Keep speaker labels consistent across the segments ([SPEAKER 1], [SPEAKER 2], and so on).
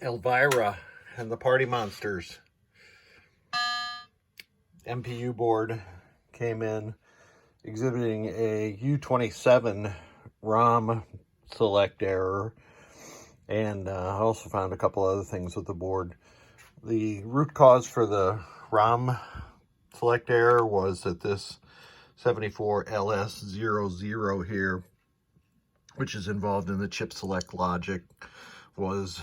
[SPEAKER 1] Elvira and the Party Monsters MPU board came in exhibiting a U27 ROM select error, and I also found a couple other things with the board. The root cause for the ROM select error was that this 74LS00 here, which is involved in the chip select logic, was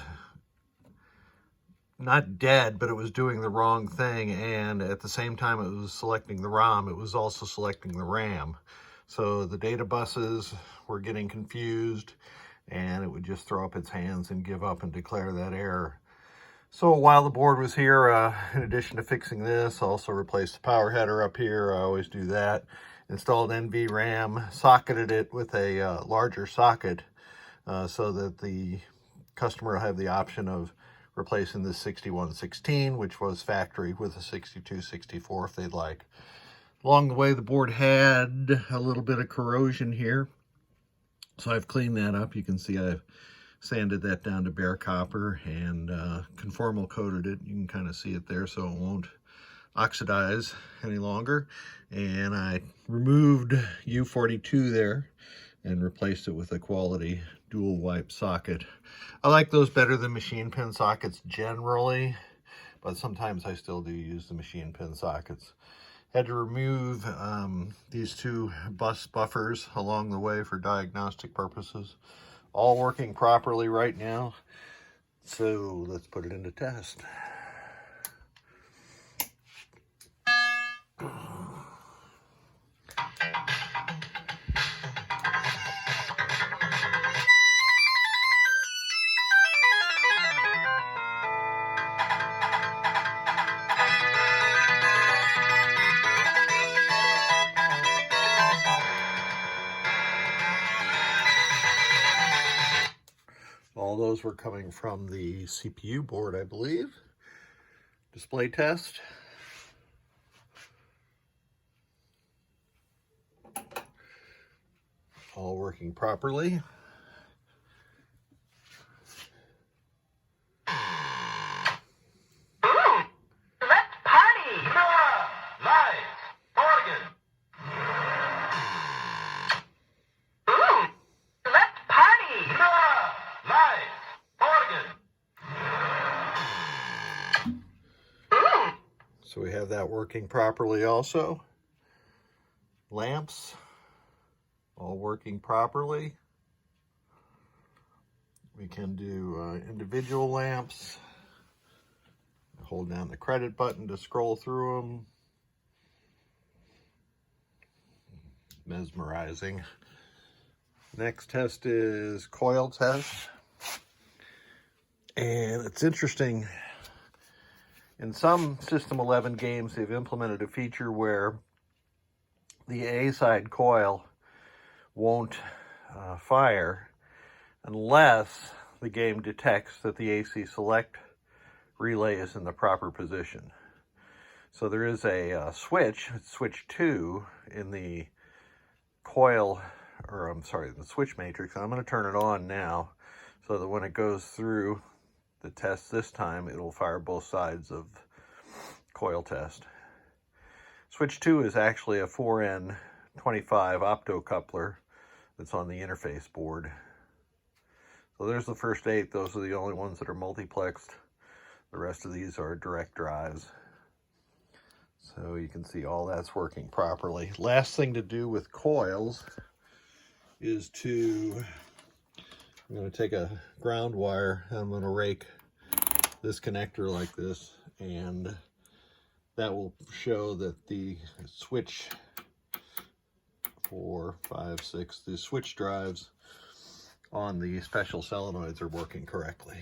[SPEAKER 1] not dead, but it was doing the wrong thing, and at the same time it was selecting the ROM, it was also selecting the RAM. So the data buses were getting confused, and it would just throw up its hands and give up and declare that error. So while the board was here, in addition to fixing this, I also replaced the power header up here. I always do that. Installed NVRAM, socketed it with a larger socket so that the customer will have the option of replacing the 6116, which was factory, with a 6264 if they'd like. Along the way, the board had a little bit of corrosion here, so I've cleaned that up. You can see I've sanded that down to bare copper and conformal coated it. You can kind of see it there, so it won't oxidize any longer. And I removed U42 there and replaced it with a quality dual wipe socket. I like those better than machine pin sockets generally, but sometimes I still do use the machine pin sockets. Had to remove these two bus buffers along the way for diagnostic purposes. All working properly right now, so let's put it into test. All those were coming from the CPU board, I believe. Display test. All working properly.
[SPEAKER 2] Let's party! Lights, organ. Let's party! Lights, organ.
[SPEAKER 1] So we have that working properly also. Lamps, all working properly. We can do individual lamps. Hold down the credit button to scroll through them. Mesmerizing. Next test is coil test. And it's interesting. In some System 11 games, they've implemented a feature where the A-side coil won't fire unless the game detects that the AC select relay is in the proper position. So there is a switch, switch 2, in the coil, or I'm sorry, the switch matrix. I'm going to turn it on now so that when it goes through the test this time, it'll fire both sides of coil test. Switch 2 is actually a 4N25 optocoupler that's on the interface board. So there's the first 8. Those are the only ones that are multiplexed. The rest of these are direct drives. So you can see all that's working properly. Last thing to do with coils is I'm going to take a ground wire and I'm going to rake this connector like this, and that will show that the switch 4, 5, 6, the switch drives on the special solenoids are working correctly.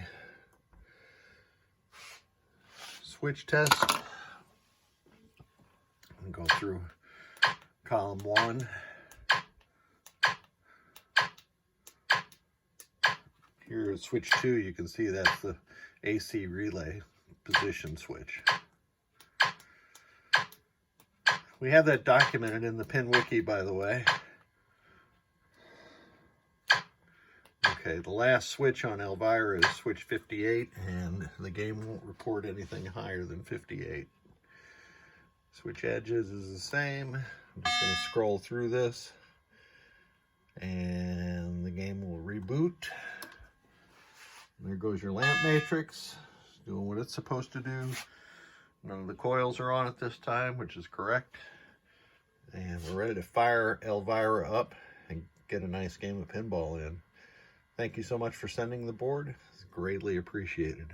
[SPEAKER 1] Switch test. And go through column 1. Here at switch 2, you can see that's the AC relay position switch. We have that documented in the pin wiki, by the way. Okay, the last switch on Elvira is switch 58, and the game won't report anything higher than 58. Switch edges is the same. I'm just going to scroll through this, and the game will reboot. There goes your lamp matrix. It's doing what it's supposed to do. None of the coils are on it this time, which is correct. And we're ready to fire Elvira up and get a nice game of pinball in. Thank you so much for sending the board. It's greatly appreciated.